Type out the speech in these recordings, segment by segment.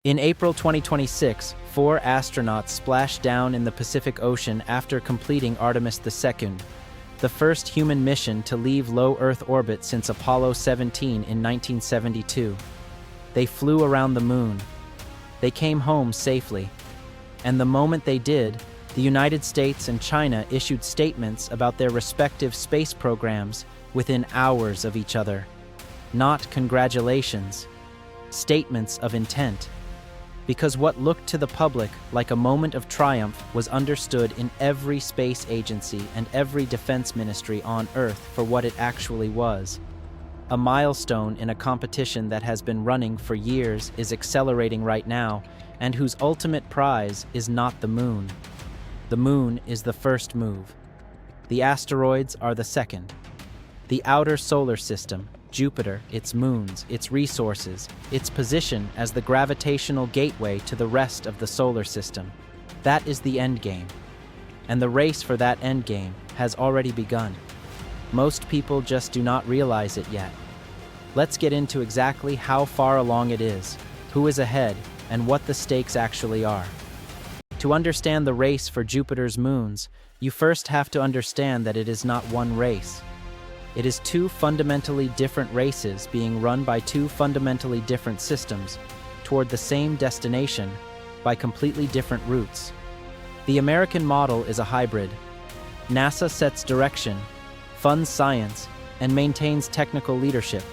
In April 2026, 4 astronauts splashed down in the Pacific Ocean after completing Artemis II, the first human mission to leave low Earth orbit since Apollo 17 in 1972. They flew around the moon. They came home safely. And the moment they did, the United States and China issued statements about their respective space programs within hours of each other. Not congratulations, statements of intent. Because what looked to the public like a moment of triumph was understood in every space agency and every defense ministry on Earth for what it actually was. A milestone in a competition that has been running for years, is accelerating right now, and whose ultimate prize is not the moon. The moon is the first move. The asteroids are the second. The outer solar system, Jupiter, its moons, its resources, its position as the gravitational gateway to the rest of the solar system. That is the endgame. And the race for that endgame has already begun. Most people just do not realize it yet. Let's get into exactly how far along it is, who is ahead, and what the stakes actually are. To understand the race for Jupiter's moons, you first have to understand that it is not one race. It is 2 fundamentally different races being run by 2 fundamentally different systems toward the same destination by completely different routes. The American model is a hybrid. NASA sets direction, funds science, and maintains technical leadership.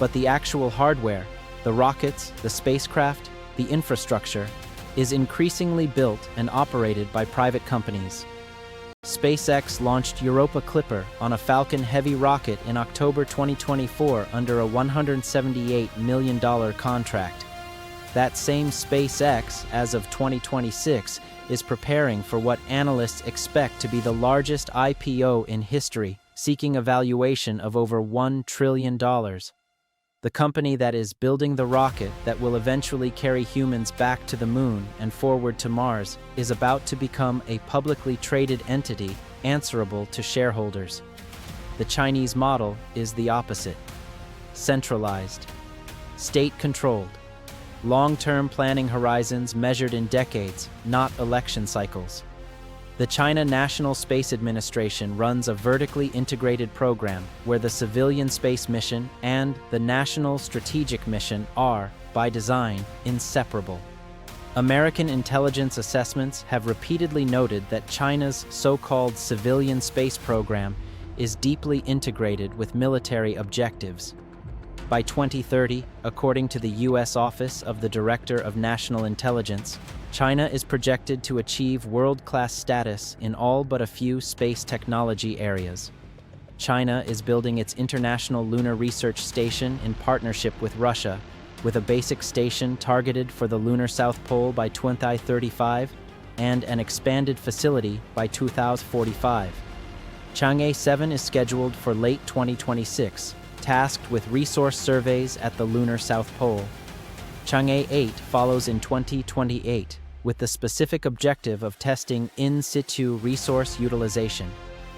But the actual hardware, the rockets, the spacecraft, the infrastructure, is increasingly built and operated by private companies. SpaceX launched Europa Clipper on a Falcon Heavy rocket in October 2024 under a $178 million contract. That same SpaceX, as of 2026, is preparing for what analysts expect to be the largest IPO in history, seeking a valuation of over $1 trillion. The company that is building the rocket that will eventually carry humans back to the moon and forward to Mars is about to become a publicly traded entity answerable to shareholders. The Chinese model is the opposite. Centralized, state-controlled, long-term planning horizons measured in decades, not election cycles. The China National Space Administration runs a vertically integrated program where the civilian space mission and the national strategic mission are, by design, inseparable. American intelligence assessments have repeatedly noted that China's so-called civilian space program is deeply integrated with military objectives. By 2030, according to the U.S. Office of the Director of National Intelligence, China is projected to achieve world-class status in all but a few space technology areas. China is building its International Lunar Research Station in partnership with Russia, with a basic station targeted for the lunar South Pole by 2035 and an expanded facility by 2045. Chang'e 7 is scheduled for late 2026, tasked with resource surveys at the lunar South Pole. Chang'e 8 follows in 2028, with the specific objective of testing in situ resource utilization,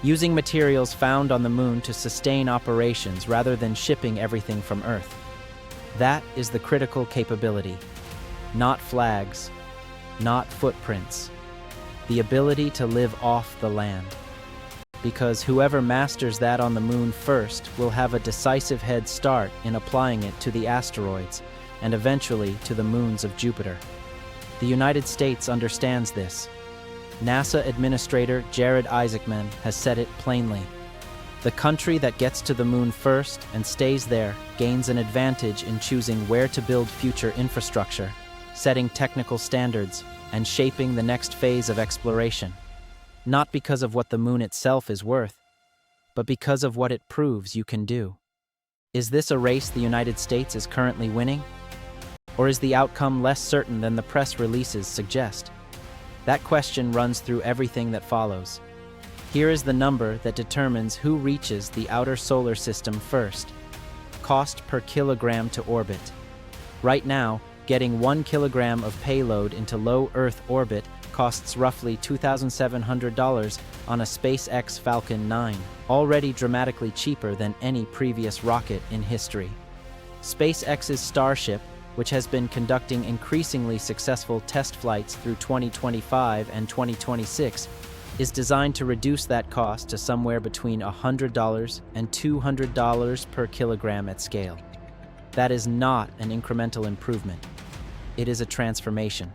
using materials found on the moon to sustain operations rather than shipping everything from Earth. That is the critical capability. Not flags, not footprints. The ability to live off the land. Because whoever masters that on the moon first will have a decisive head start in applying it to the asteroids, and eventually to the moons of Jupiter. The United States understands this. NASA Administrator Jared Isaacman has said it plainly. The country that gets to the moon first and stays there gains an advantage in choosing where to build future infrastructure, setting technical standards, and shaping the next phase of exploration. Not because of what the moon itself is worth, but because of what it proves you can do. Is this a race the United States is currently winning? Or is the outcome less certain than the press releases suggest? That question runs through everything that follows. Here is the number that determines who reaches the outer solar system first. Cost per kilogram to orbit. Right now, getting 1 kilogram of payload into low Earth orbit costs roughly $2,700 on a SpaceX Falcon 9, already dramatically cheaper than any previous rocket in history. SpaceX's Starship, which has been conducting increasingly successful test flights through 2025 and 2026, is designed to reduce that cost to somewhere between $100 and $200 per kilogram at scale. That is not an incremental improvement. It is a transformation.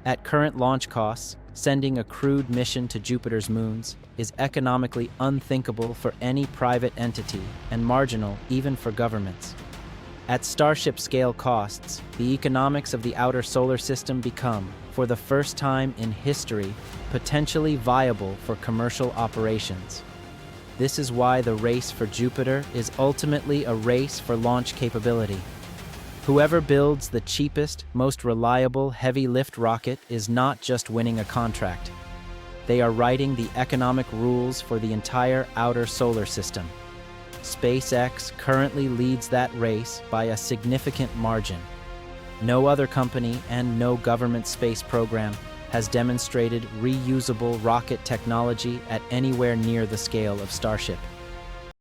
At current launch costs, sending a crewed mission to Jupiter's moons is economically unthinkable for any private entity and marginal even for governments. At Starship scale costs, the economics of the outer solar system become, for the first time in history, potentially viable for commercial operations. This is why the race for Jupiter is ultimately a race for launch capability. Whoever builds the cheapest, most reliable heavy-lift rocket is not just winning a contract. They are writing the economic rules for the entire outer solar system. SpaceX currently leads that race by a significant margin. No other company and no government space program has demonstrated reusable rocket technology at anywhere near the scale of Starship.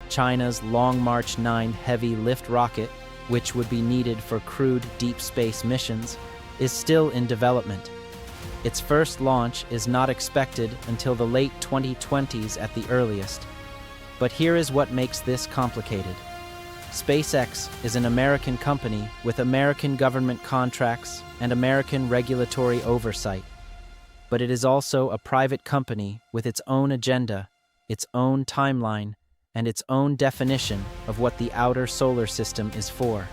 China's Long March 9 heavy lift rocket, which would be needed for crewed deep space missions, is still in development. Its first launch is not expected until the late 2020s at the earliest. But here is what makes this complicated. SpaceX is an American company with American government contracts and American regulatory oversight. But it is also a private company with its own agenda, its own timeline, and its own definition of what the outer solar system is for.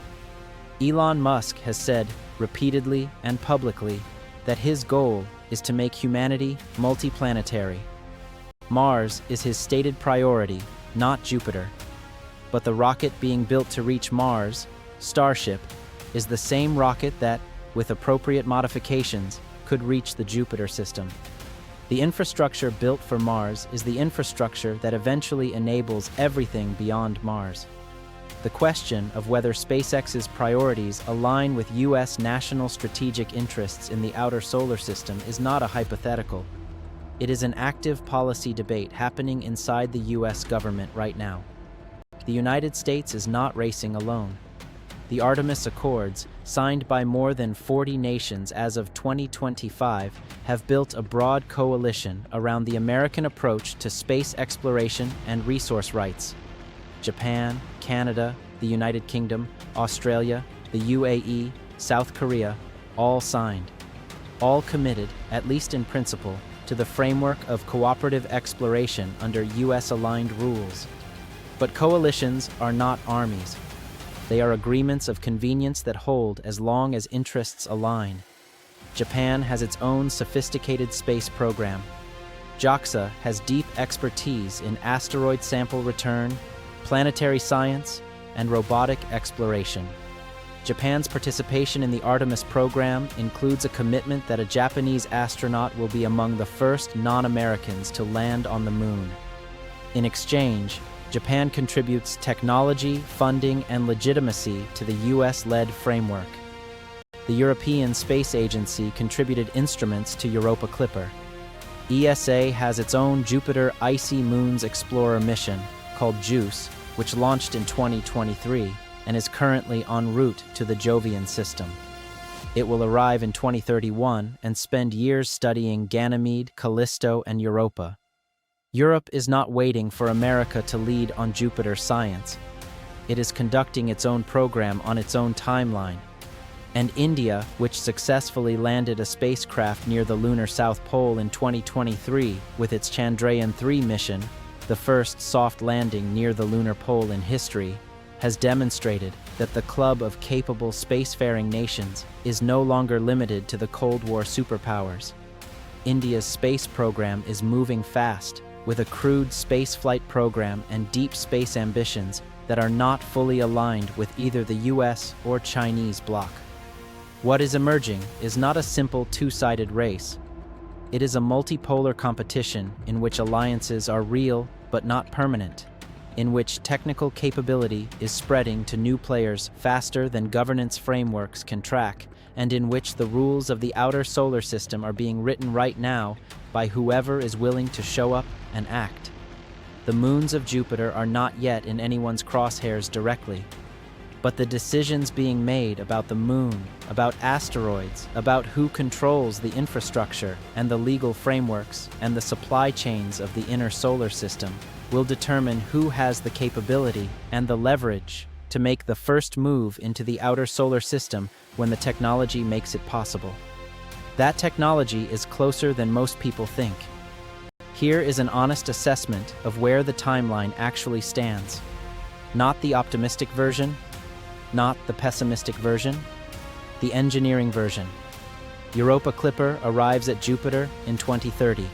Elon Musk has said repeatedly and publicly that his goal is to make humanity multiplanetary. Mars is his stated priority, not Jupiter. But the rocket being built to reach Mars, Starship, is the same rocket that, with appropriate modifications, could reach the Jupiter system. The infrastructure built for Mars is the infrastructure that eventually enables everything beyond Mars. The question of whether SpaceX's priorities align with U.S. national strategic interests in the outer solar system is not a hypothetical. It is an active policy debate happening inside the U.S. government right now. The United States is not racing alone. The Artemis Accords, signed by more than 40 nations as of 2025, have built a broad coalition around the American approach to space exploration and resource rights. Japan, Canada, the United Kingdom, Australia, the UAE, South Korea, all signed. All committed, at least in principle, to the framework of cooperative exploration under U.S.-aligned rules. But coalitions are not armies. They are agreements of convenience that hold as long as interests align. Japan has its own sophisticated space program. JAXA has deep expertise in asteroid sample return, planetary science, and robotic exploration. Japan's participation in the Artemis program includes a commitment that a Japanese astronaut will be among the first non-Americans to land on the moon. In exchange, Japan contributes technology, funding, and legitimacy to the US-led framework. The European Space Agency contributed instruments to Europa Clipper. ESA has its own Jupiter Icy Moons Explorer mission, called JUICE, which launched in 2023 and is currently en route to the Jovian system. It will arrive in 2031 and spend years studying Ganymede, Callisto, and Europa. Europe is not waiting for America to lead on Jupiter science. It is conducting its own program on its own timeline. And India, which successfully landed a spacecraft near the lunar South Pole in 2023 with its Chandrayaan-3 mission, the first soft landing near the lunar pole in history, has demonstrated that the club of capable spacefaring nations is no longer limited to the Cold War superpowers. India's space program is moving fast, with a crewed spaceflight program and deep space ambitions that are not fully aligned with either the US or Chinese bloc. What is emerging is not a simple two-sided race. It is a multipolar competition in which alliances are real but not permanent, in which technical capability is spreading to new players faster than governance frameworks can track, and in which the rules of the outer solar system are being written right now by whoever is willing to show up and act. The moons of Jupiter are not yet in anyone's crosshairs directly, But the decisions being made about the moon, about asteroids, about who controls the infrastructure and the legal frameworks and the supply chains of the inner solar system will determine who has the capability and the leverage to make the first move into the outer solar system when the technology makes it possible. That technology is closer than most people think. Here is an honest assessment of where the timeline actually stands. Not the optimistic version, not the pessimistic version, the engineering version. Europa Clipper arrives at Jupiter in 2030.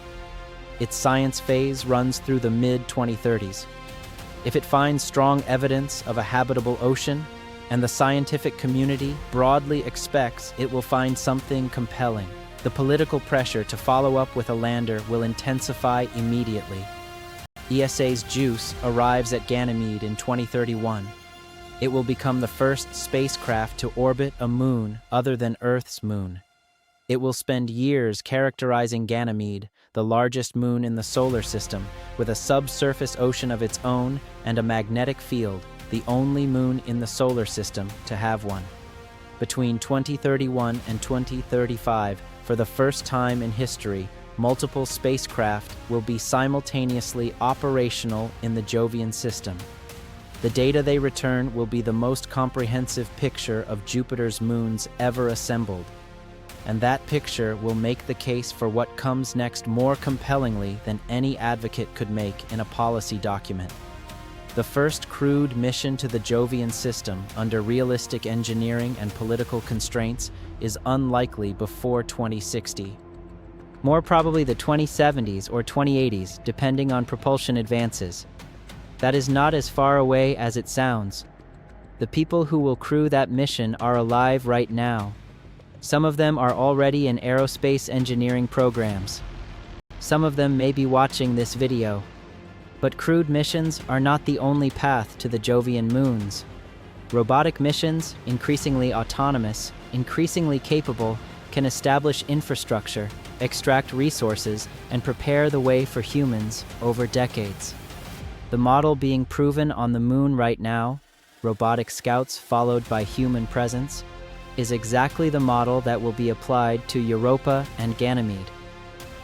Its science phase runs through the mid-2030s. If it finds strong evidence of a habitable ocean, and the scientific community broadly expects it will find something compelling, the political pressure to follow up with a lander will intensify immediately. ESA's JUICE arrives at Ganymede in 2031. It will become the first spacecraft to orbit a moon other than Earth's moon. It will spend years characterizing Ganymede, the largest moon in the solar system, with a subsurface ocean of its own and a magnetic field, the only moon in the solar system to have one. Between 2031 and 2035, for the first time in history, multiple spacecraft will be simultaneously operational in the Jovian system. The data they return will be the most comprehensive picture of Jupiter's moons ever assembled. And that picture will make the case for what comes next more compellingly than any advocate could make in a policy document. The first crewed mission to the Jovian system under realistic engineering and political constraints is unlikely before 2060. More probably the 2070s or 2080s, depending on propulsion advances. That is not as far away as it sounds. The people who will crew that mission are alive right now. Some of them are already in aerospace engineering programs. Some of them may be watching this video. But crewed missions are not the only path to the Jovian moons. Robotic missions, increasingly autonomous, increasingly capable, can establish infrastructure, extract resources, and prepare the way for humans over decades. The model being proven on the moon right now, robotic scouts followed by human presence, is exactly the model that will be applied to Europa and Ganymede.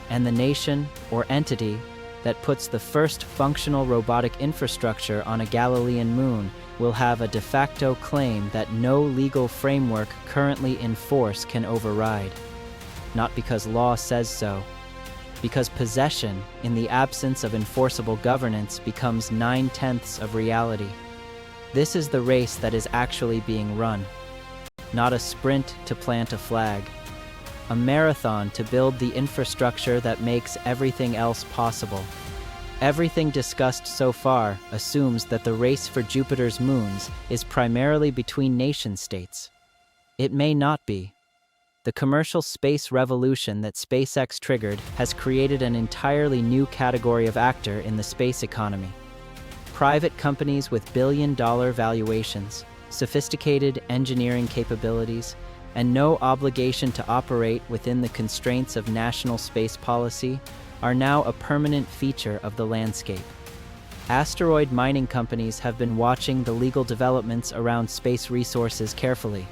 And the nation or entity that puts the first functional robotic infrastructure on a Galilean moon will have a de facto claim that no legal framework currently in force can override. Not because law says so, because possession, in the absence of enforceable governance, becomes 9/10 of reality. This is the race that is actually being run. Not a sprint to plant a flag. A marathon to build the infrastructure that makes everything else possible. Everything discussed so far assumes that the race for Jupiter's moons is primarily between nation-states. It may not be. The commercial space revolution that SpaceX triggered has created an entirely new category of actor in the space economy. Private companies with billion-dollar valuations, sophisticated engineering capabilities, and no obligation to operate within the constraints of national space policy are now a permanent feature of the landscape. Asteroid mining companies have been watching the legal developments around space resources carefully.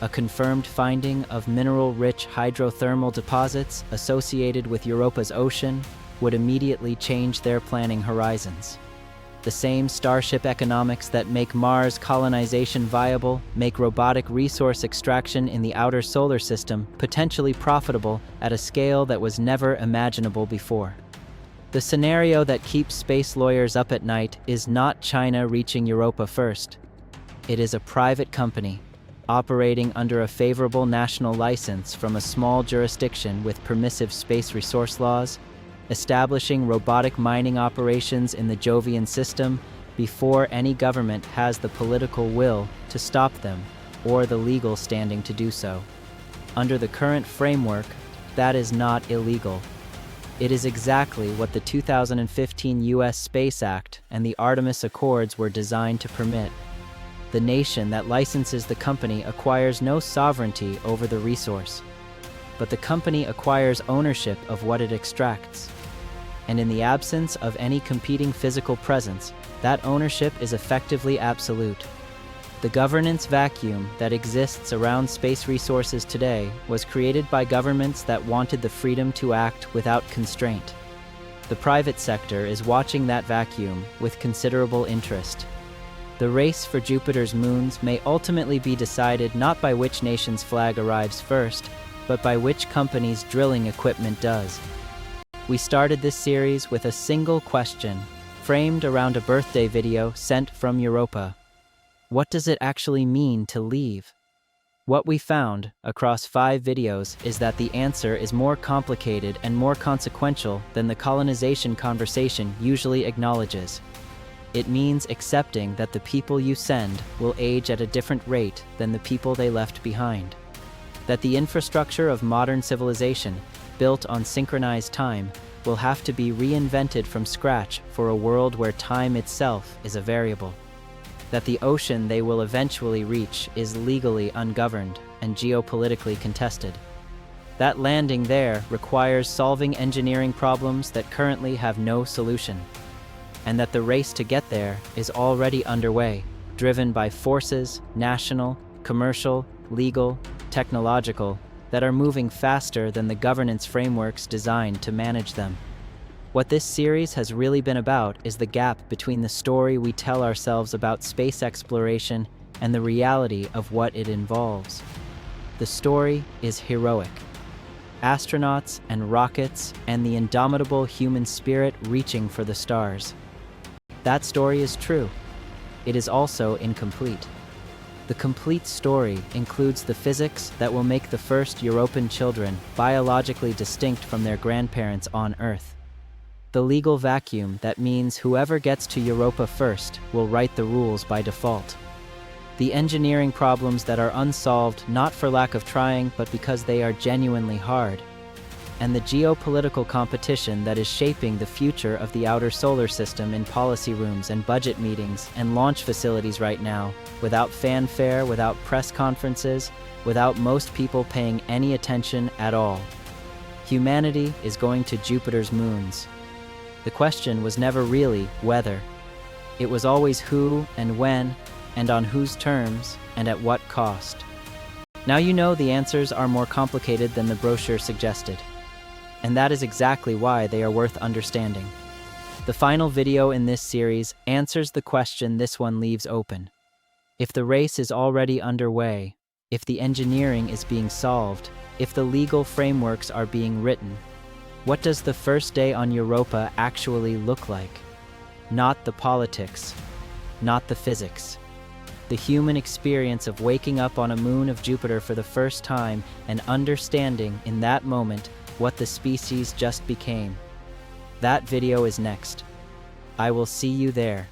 A confirmed finding of mineral-rich hydrothermal deposits associated with Europa's ocean would immediately change their planning horizons. The same Starship economics that make Mars colonization viable make robotic resource extraction in the outer solar system potentially profitable at a scale that was never imaginable before. The scenario that keeps space lawyers up at night is not China reaching Europa first. It is a private company, operating under a favorable national license from a small jurisdiction with permissive space resource laws, establishing robotic mining operations in the Jovian system before any government has the political will to stop them or the legal standing to do so. Under the current framework, that is not illegal. It is exactly what the 2015 U.S. Space Act and the Artemis Accords were designed to permit. The nation that licenses the company acquires no sovereignty over the resource, but the company acquires ownership of what it extracts. And in the absence of any competing physical presence, that ownership is effectively absolute. The governance vacuum that exists around space resources today was created by governments that wanted the freedom to act without constraint. The private sector is watching that vacuum with considerable interest. The race for Jupiter's moons may ultimately be decided not by which nation's flag arrives first, but by which company's drilling equipment does. We started this series with a single question, framed around a birthday video sent from Europa. What does it actually mean to leave? What we found across 5 videos is that the answer is more complicated and more consequential than the colonization conversation usually acknowledges. It means accepting that the people you send will age at a different rate than the people they left behind. That the infrastructure of modern civilization, built on synchronized time, will have to be reinvented from scratch for a world where time itself is a variable. That the ocean they will eventually reach is legally ungoverned and geopolitically contested. That landing there requires solving engineering problems that currently have no solution. And that the race to get there is already underway, driven by forces, national, commercial, legal, technological, that are moving faster than the governance frameworks designed to manage them. What this series has really been about is the gap between the story we tell ourselves about space exploration and the reality of what it involves. The story is heroic. Astronauts and rockets and the indomitable human spirit reaching for the stars. That story is true. It is also incomplete. The complete story includes the physics that will make the first European children biologically distinct from their grandparents on Earth. The legal vacuum that means whoever gets to Europa first will write the rules by default. The engineering problems that are unsolved not for lack of trying but because they are genuinely hard. And the geopolitical competition that is shaping the future of the outer solar system in policy rooms and budget meetings and launch facilities right now, without fanfare, without press conferences, without most people paying any attention at all. Humanity is going to Jupiter's moons. The question was never really whether. It was always who and when, and on whose terms, and at what cost. Now you know the answers are more complicated than the brochure suggested. And that is exactly why they are worth understanding. The final video in this series answers the question this one leaves open. If the race is already underway, if the engineering is being solved, if the legal frameworks are being written, what does the first day on Europa actually look like? Not the politics, not the physics. The human experience of waking up on a moon of Jupiter for the first time and understanding in that moment what the species just became. That video is next. I will see you there.